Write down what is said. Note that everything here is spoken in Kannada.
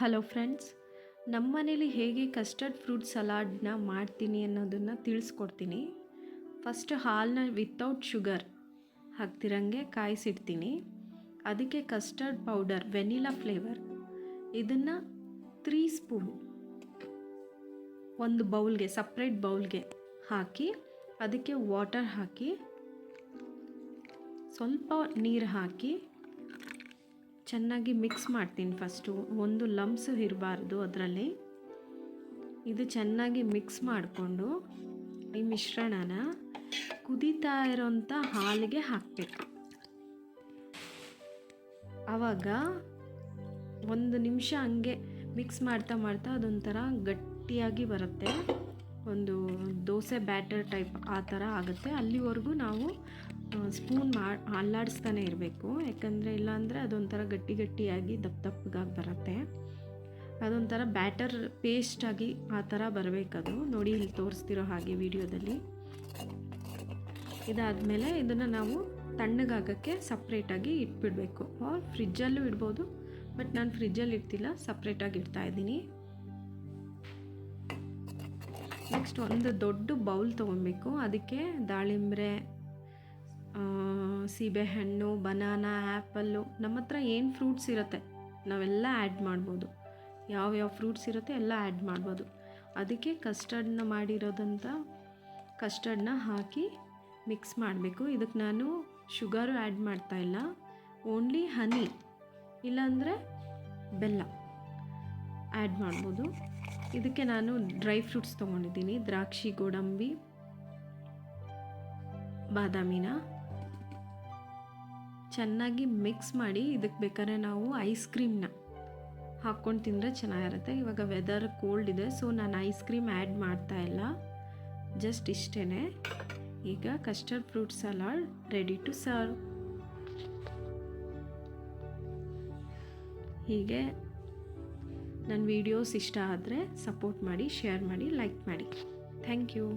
ಹಲೋ ಫ್ರೆಂಡ್ಸ್, ನಮ್ಮ ಮನೇಲಿ ಹೇಗೆ ಕಸ್ಟರ್ಡ್ ಫ್ರೂಟ್ ಸಲಾಡ್ನ ಮಾಡ್ತೀನಿ ಅನ್ನೋದನ್ನು ತಿಳಿಸ್ಕೊಡ್ತೀನಿ. ಫಸ್ಟ್ ಹಾಲನ್ನ ವಿತೌಟ್ ಶುಗರ್ ಹಾಕ್ತಿರಂಗೆ ಕಾಯಿಸಿಡ್ತೀನಿ. ಅದಕ್ಕೆ ಕಸ್ಟರ್ಡ್ ಪೌಡರ್ ವೆನಿಲಾ ಫ್ಲೇವರ್ ಇದನ್ನು 3 ಸ್ಪೂನ್ ಒಂದು ಬೌಲ್ಗೆ ಸಪ್ರೇಟ್ ಬೌಲ್ಗೆ ಹಾಕಿ ಅದಕ್ಕೆ ವಾಟರ್ ಹಾಕಿ ಸ್ವಲ್ಪ ನೀರು ಹಾಕಿ ಚೆನ್ನಾಗಿ ಮಿಕ್ಸ್ ಮಾಡ್ತೀನಿ. ಫಸ್ಟು ಒಂದು ಲಂಪ್ಸು ಇರಬಾರ್ದು ಅದರಲ್ಲಿ. ಇದು ಚೆನ್ನಾಗಿ ಮಿಕ್ಸ್ ಮಾಡಿಕೊಂಡು ಈ ಮಿಶ್ರಣನ ಕುದೀತಾ ಇರೋಂಥ ಹಾಲಿಗೆ ಹಾಕಬೇಕು. ಆವಾಗ 1 ನಿಮಿಷ ಹಂಗೆ ಮಿಕ್ಸ್ ಮಾಡ್ತಾ ಅದೊಂಥರ ಗಟ್ಟಿಯಾಗಿ ಬರುತ್ತೆ. ಒಂದು ದೋಸೆ ಬ್ಯಾಟರ್ ಟೈಪ್ ಆ ಥರ ಆಗುತ್ತೆ. ಅಲ್ಲಿವರೆಗೂ ನಾವು ಸ್ಪೂನ್ ಅಲ್ಲಾಡಿಸ್ತಾನೆ ಇರಬೇಕು. ಯಾಕಂದರೆ ಇಲ್ಲಾಂದರೆ ಅದೊಂಥರ ಗಟ್ಟಿಯಾಗಿ ದಪ್ಪಗಾಗಿ ಬರುತ್ತೆ. ಅದೊಂಥರ ಬ್ಯಾಟರ್ ಪೇಸ್ಟಾಗಿ ಆ ಥರ ಬರಬೇಕದು. ನೋಡಿ, ಇಲ್ಲಿ ತೋರಿಸ್ತಿರೋ ಹಾಗೆ ವಿಡಿಯೋದಲ್ಲಿ. ಇದಾದಮೇಲೆ ಇದನ್ನು ನಾವು ತಣ್ಣಗಾಗೋಕ್ಕೆ ಸಪ್ರೇಟಾಗಿ ಇಟ್ಬಿಡಬೇಕು. ಫ್ರಿಜ್ಜಲ್ಲೂ ಇಡ್ಬೋದು, ಬಟ್ ನಾನು ಫ್ರಿಜ್ಜಲ್ಲಿ ಇಡ್ತಿಲ್ಲ, ಸಪ್ರೇಟಾಗಿ ಇಡ್ತಾ ಇದ್ದೀನಿ. ನೆಕ್ಸ್ಟ್ ಒಂದು ದೊಡ್ಡ ಬೌಲ್ ತೊಗೊಬೇಕು. ಅದಕ್ಕೆ ದಾಳಿಂಬೆ, ಸೀಬೆಹಣ್ಣು, ಬನಾನಾ, ಆ್ಯಪಲ್ಲು, ನಮ್ಮ ಹತ್ರ ಏನು ಫ್ರೂಟ್ಸ್ ಇರುತ್ತೆ ನಾವೆಲ್ಲ ಆ್ಯಡ್ ಮಾಡ್ಬೋದು. ಯಾವ್ಯಾವ ಫ್ರೂಟ್ಸ್ ಇರುತ್ತೆ ಎಲ್ಲ ಆ್ಯಡ್ ಮಾಡ್ಬೋದು. ಅದಕ್ಕೆ ಕಸ್ಟರ್ಡ್ನ ಮಾಡಿರೋದಂಥ ಕಸ್ಟರ್ಡ್ನ ಹಾಕಿ ಮಿಕ್ಸ್ ಮಾಡಬೇಕು. ಇದಕ್ಕೆ ನಾನು ಶುಗರು ಆ್ಯಡ್ ಮಾಡ್ತಾಯಿಲ್ಲ, ಓನ್ಲಿ ಹನಿ ಇಲ್ಲಾಂದರೆ ಬೆಲ್ಲ ಆ್ಯಡ್ ಮಾಡ್ಬೋದು. ಇದಕ್ಕೆ ನಾನು ಡ್ರೈ ಫ್ರೂಟ್ಸ್ ತೊಗೊಂಡಿದ್ದೀನಿ. ದ್ರಾಕ್ಷಿ, ಗೋಡಂಬಿ, ಬಾದಾಮಿನ ಚೆನ್ನಾಗಿ ಮಿಕ್ಸ್ ಮಾಡಿ ಇದಕ್ಕೆ ಬೇಕಾದ್ರೆ ನಾವು ಐಸ್ ಕ್ರೀಮ್ನ ಹಾಕ್ಕೊಂಡು ತಿಂದರೆ ಚೆನ್ನಾಗಿರುತ್ತೆ. ಇವಾಗ ವೆದರ್ ಕೋಲ್ಡ್ ಇದೆ, ಸೊ ನಾನು ಐಸ್ ಕ್ರೀಮ್ ಆ್ಯಡ್ ಮಾಡ್ತಾ ಇಲ್ಲ, ಜಸ್ಟ್ ಇಷ್ಟೇ. ಈಗ custard fruit salad ready to serve. ಹೀಗೆ ನನ್ನ ವಿಡಿಯೋಸ್ ಇಷ್ಟ ಆದರೆ ಸಪೋರ್ಟ್ ಮಾಡಿ, ಶೇರ್ ಮಾಡಿ, ಲೈಕ್ ಮಾಡಿ. Thank you.